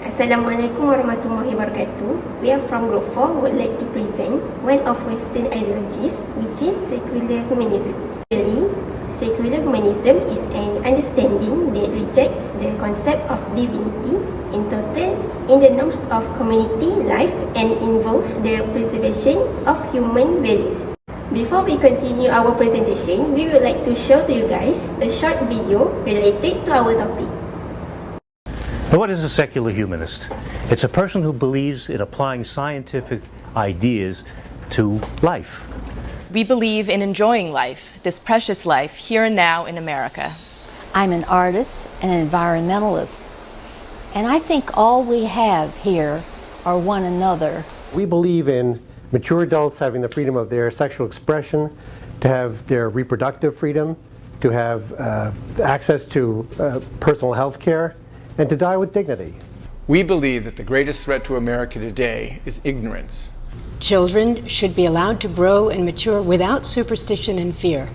Assalamualaikum warahmatullahi wabarakatuh. We are from Group 4 would like to present one of Western ideologies, which is secular humanism. Really, secular humanism is an understanding that rejects the concept of divinity in total in the norms of community life and involves the preservation of human values. Before we continue our presentation, we would like to show to you guys a short video related to our topic. What is a secular humanist? It's a person who believes in applying scientific ideas to life. We believe in enjoying life, this precious life, here and now in America. I'm an artist and an environmentalist, and I think all we have here are one another. We believe in mature adults having the freedom of their sexual expression, to have their reproductive freedom, to have access to personal health care, and to die with dignity. We believe that the greatest threat to America today is ignorance. Children should be allowed to grow and mature without superstition and fear,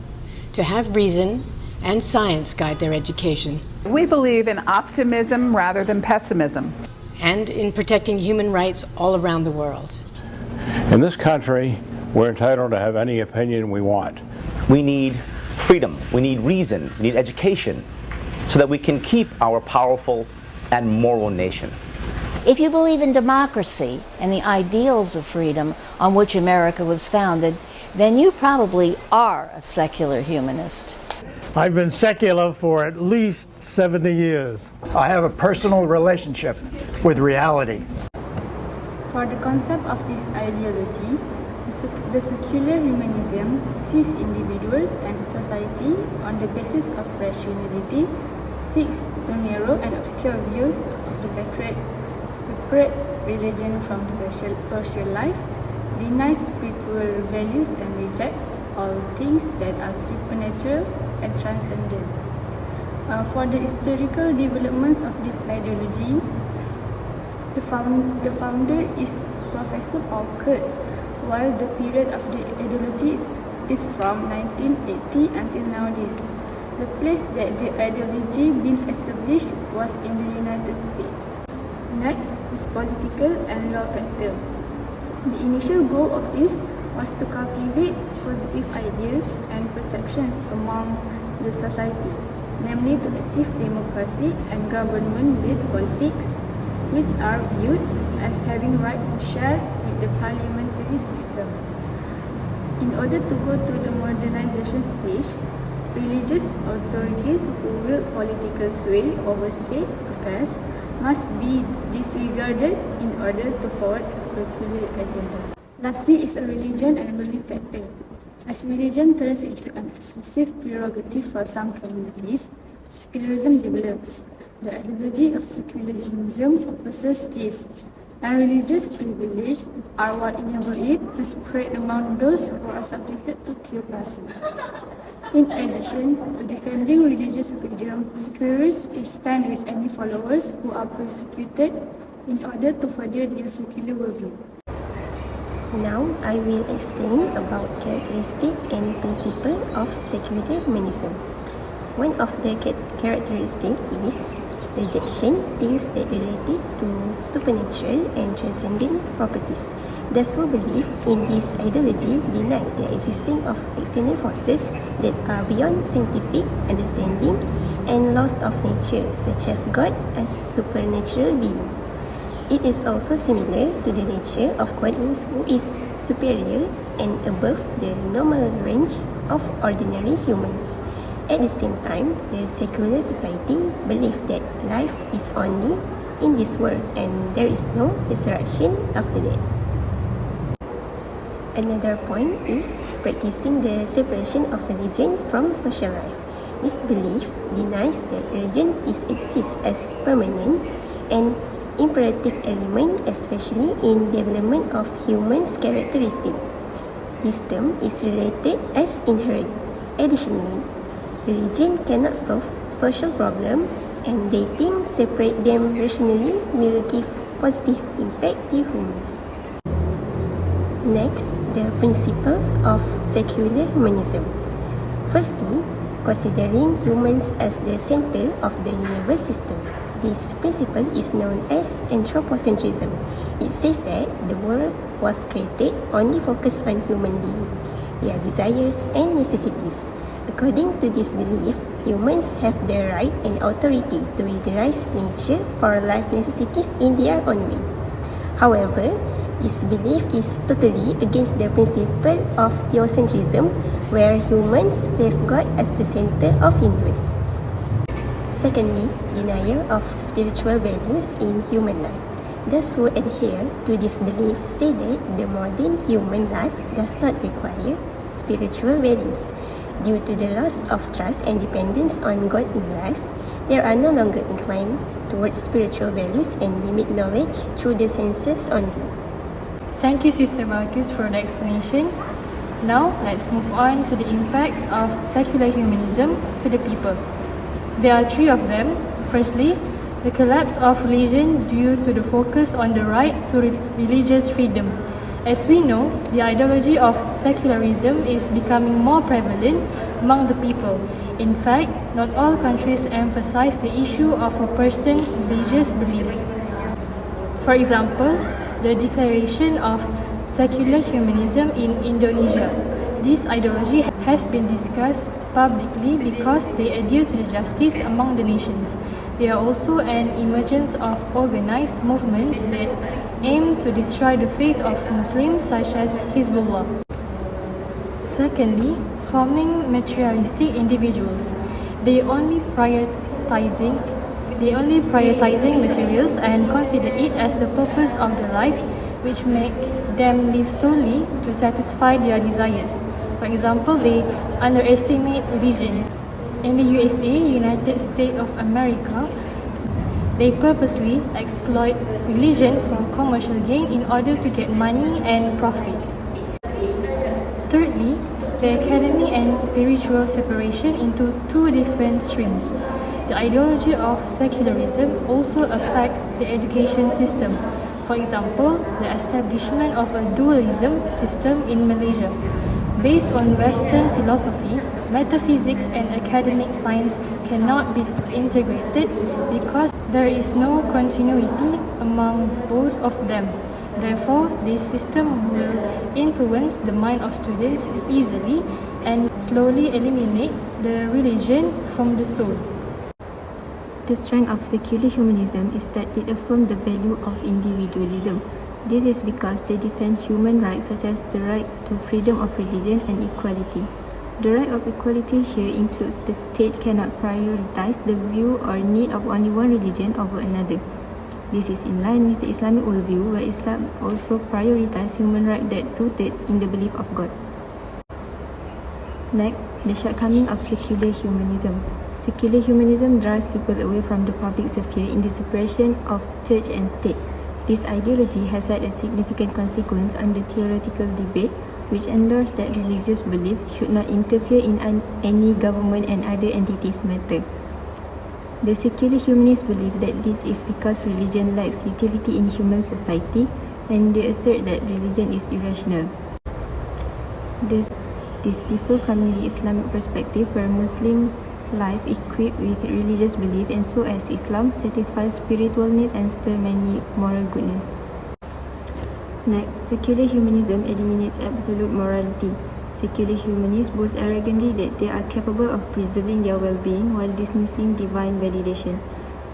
to have reason and science guide their education. We believe in optimism rather than pessimism. And in protecting human rights all around the world. In this country, we're entitled to have any opinion we want. We need freedom, we need reason, we need education, so that we can keep our powerful and moral nation. If you believe in democracy and the ideals of freedom on which America was founded, then you probably are a secular humanist. I've been secular for at least 70 years. I have a personal relationship with reality. For the concept of this ideology, the secular humanism sees individuals and society on the basis of rationality, seeks to narrow and obscure views of the separates religion from social life, denies spiritual values and rejects all things that are supernatural and transcendent. For the historical developments of this ideology, the founder is Professor Paul Kurtz, while the period of the ideology is from 1980 until nowadays. The place that the ideology been established was in the United States. Next is political and law factor. The initial goal of this was to cultivate positive ideas and perceptions among the society, namely to achieve democracy and government-based politics, which are viewed as having rights shared with the parliamentary system. In order to go to the modernization stage, religious authorities who wield political sway over state affairs must be disregarded in order to forward a secular agenda. Lastly is a religion and belief factor. As religion turns into an exclusive prerogative for some communities, secularism develops. The ideology of secular humanism opposes this, and religious privilege are what enable it to spread among those who are subjected to theocracy. In addition to defending religious freedom, secularists will stand with any followers who are persecuted in order to further their secular worldview. Now I will explain about characteristic and principle of secular humanism. One of the characteristics is rejection things that related to supernatural and transcendent properties. Those who believe in this ideology deny the existence of external forces that are beyond scientific understanding and laws of nature, such as God as supernatural being. It is also similar to the nature of God who is superior and above the normal range of ordinary humans. At the same time, the secular society believes that life is only in this world and there is no resurrection after that. Another point is practicing the separation of religion from social life. This belief denies that religion exists as permanent and imperative element, especially in development of humans' characteristics. This term is related as inherent. Additionally, religion cannot solve social problems, and they think separate them rationally will give positive impact to humans. Next, the principles of secular humanism. Firstly, considering humans as the center of the universe system. This principle is known as anthropocentrism. It says that the world was created only focused on human beings, their desires and necessities. According to this belief, humans have the right and authority to utilize nature for life necessities in their own way. However, this belief is totally against the principle of theocentrism, where humans place God as the center of universe. Secondly, denial of spiritual values in human life. Those who adhere to this belief say that the modern human life does not require spiritual values. Due to the loss of trust and dependence on God in life, they are no longer inclined towards spiritual values and limit knowledge through the senses only. Thank you, Sister Balqis, for the explanation. Now, let's move on to the impacts of secular humanism to the people. There are three of them. Firstly, the collapse of religion due to the focus on the right to religious freedom. As we know, the ideology of secularism is becoming more prevalent among the people. In fact, not all countries emphasize the issue of a person's religious beliefs. For example, the declaration of secular humanism in Indonesia. This ideology has been discussed publicly because they adhere to the justice among the nations. They are also an emergence of organized movements that aim to destroy the faith of Muslims, such as Hizbullah. Secondly, forming materialistic individuals. They only prioritizing materials and consider it as the purpose of their life, which make them live solely to satisfy their desires. For example, they underestimate religion. In the USA, United States of America, they purposely exploit religion for commercial gain in order to get money and profit. Thirdly, the academic and spiritual separation into two different streams. The ideology of secularism also affects the education system. For example, the establishment of a dualism system in Malaysia. Based on Western philosophy, metaphysics and academic science cannot be integrated because there is no continuity among both of them. Therefore, this system will influence the mind of students easily and slowly eliminate the religion from the soul. The strength of secular humanism is that it affirms the value of individualism. This is because they defend human rights such as the right to freedom of religion and equality. The right of equality here includes the state cannot prioritize the view or need of only one religion over another. This is in line with the Islamic worldview, where Islam also prioritizes human rights that rooted in the belief of God. Next, the shortcoming of secular humanism. Secular humanism drives people away from the public sphere in the separation of church and state. This ideology has had a significant consequence on the theoretical debate, which endorsed that religious belief should not interfere in any government and other entities' matter. The secular humanists believe that this is because religion lacks utility in human society, and they assert that religion is irrational. This differs from the Islamic perspective, where Muslim life equipped with religious belief, and so as Islam satisfies spiritual needs and still many moral goodness. Next, secular humanism eliminates absolute morality. Secular humanists boast arrogantly that they are capable of preserving their well-being while dismissing divine validation.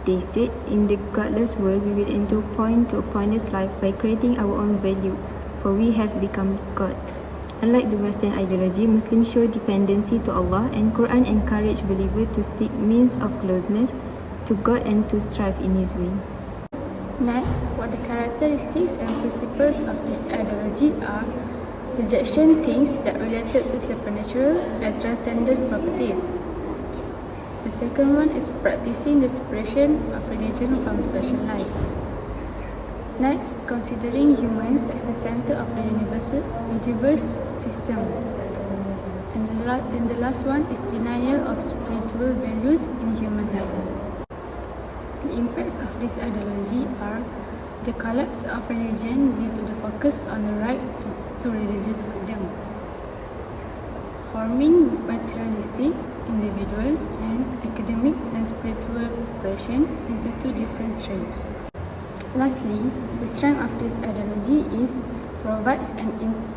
They said, in the godless world, we will endure point to a pointless life by creating our own value, for we have become God. Unlike the Western ideology, Muslims show dependency to Allah, and Quran encourages believers to seek means of closeness to God and to strive in His way. Next, what the characteristics and principles of this ideology are: rejection things that related to supernatural and transcendent properties. The second one is practicing the separation of religion from social life. Next, considering humans as the center of the universe system. And the last one is denial of spiritual values in human life. The impacts of this ideology are the collapse of religion due to the focus on the right to religious freedom, forming materialistic individuals and academic and spiritual separation into two different streams. Lastly, the strength of this ideology provides an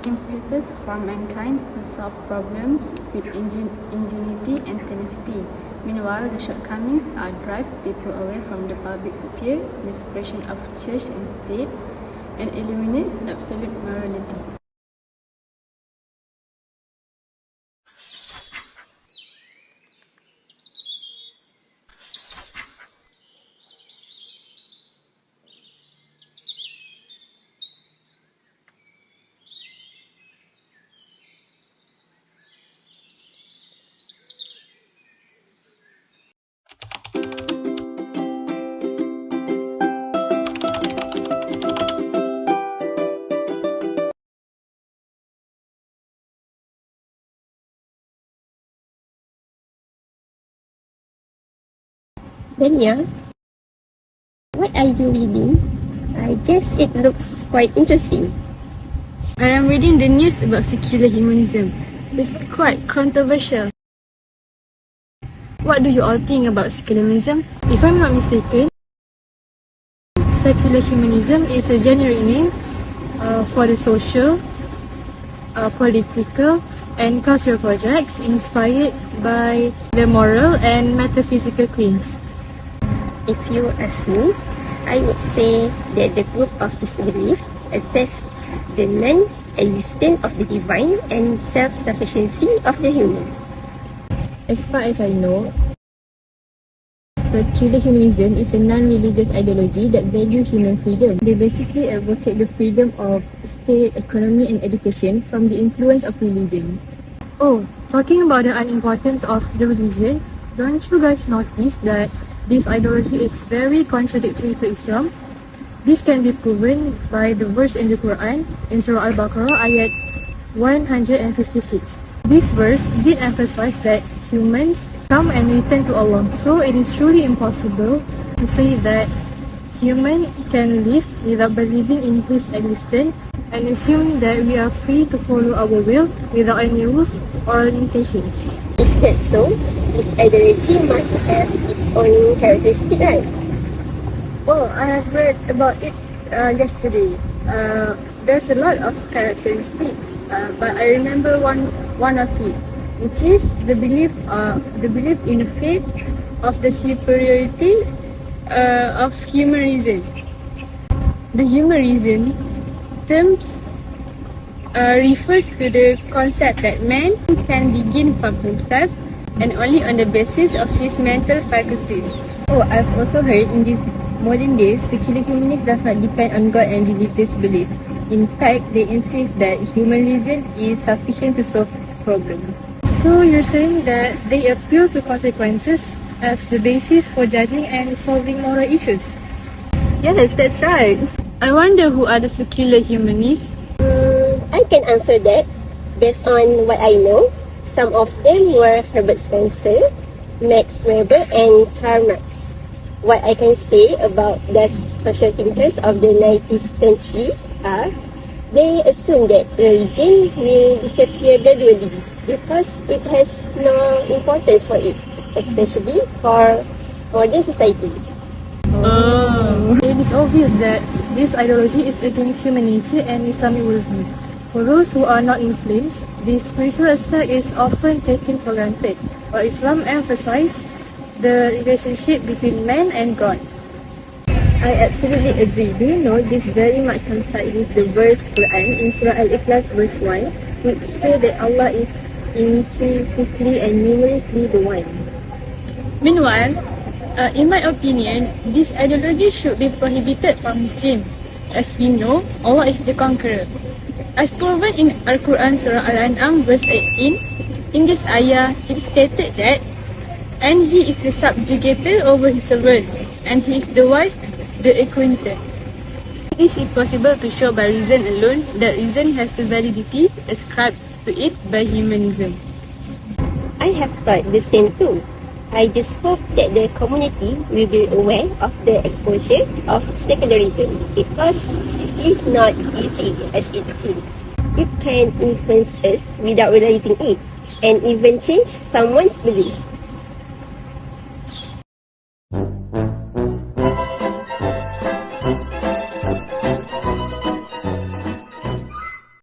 impetus for mankind to solve problems with ingenuity and tenacity. Meanwhile, the shortcomings drives people away from the public sphere, the separation of church and state, and eliminates absolute morality. Then yeah, what are you reading? I guess it looks quite interesting. I am reading the news about secular humanism. It's quite controversial. What do you all think about secularism? If I'm not mistaken, secular humanism is a generic name for the social, political, and cultural projects inspired by the moral and metaphysical claims. If you ask me, I would say that the group of disbelief assess the non-existence of the divine and self-sufficiency of the human. As far as I know, secular humanism is a non-religious ideology that values human freedom. They basically advocate the freedom of state, economy and education from the influence of religion. Oh, talking about the unimportance of the religion, don't you guys notice that this ideology is very contradictory to Islam? This can be proven by the verse in the Quran in Surah Al-Baqarah ayat 156. This verse did emphasize that humans come and return to Allah. So it is truly impossible to say that human can live without believing in His existence and assume that we are free to follow our will without any rules or limitations. If that's so, this ideology must have its own characteristic, right? Well, I have read about it yesterday. There's a lot of characteristics, but I remember one of it, which is the belief in the faith of the superiority of human reason. The human reason terms refers to the concept that man can begin from himself and only on the basis of his mental faculties. Oh, I've also heard in these modern days, secular humanists does not depend on God and religious belief. In fact, they insist that human reason is sufficient to solve problems. So you're saying that they appeal to consequences as the basis for judging and solving moral issues? Yes, that's right. I wonder who are the secular humanists? I can answer that. Based on what I know, some of them were Herbert Spencer, Max Weber, and Karl Marx. What I can say about the social thinkers of the 19th century are they assume that religion will disappear gradually because it has no importance for it, especially for modern society. It is obvious that this ideology is against human nature and Islamic worldview. For those who are not Muslims, the spiritual aspect is often taken for granted, while Islam emphasizes the relationship between man and God. I absolutely agree. Do you know this very much coincides with the verse Quran in Surah Al-Ikhlas verse 1, which say that Allah is intrinsically and numerically the one. Meanwhile, in my opinion, this ideology should be prohibited from Muslims. As we know, Allah is the conqueror. As proven in Al-Quran Surah Al-An'am verse 18, in this ayah, it stated that, and He is the subjugator over His servants, and He is the wise, the acquainted. Is it possible to show by reason alone that reason has the validity ascribed to it by humanism? I have thought the same too. I just hope that the community will be aware of the exposure of secularism because it's not easy as it seems. It can influence us without realizing it. and even change someone's belief.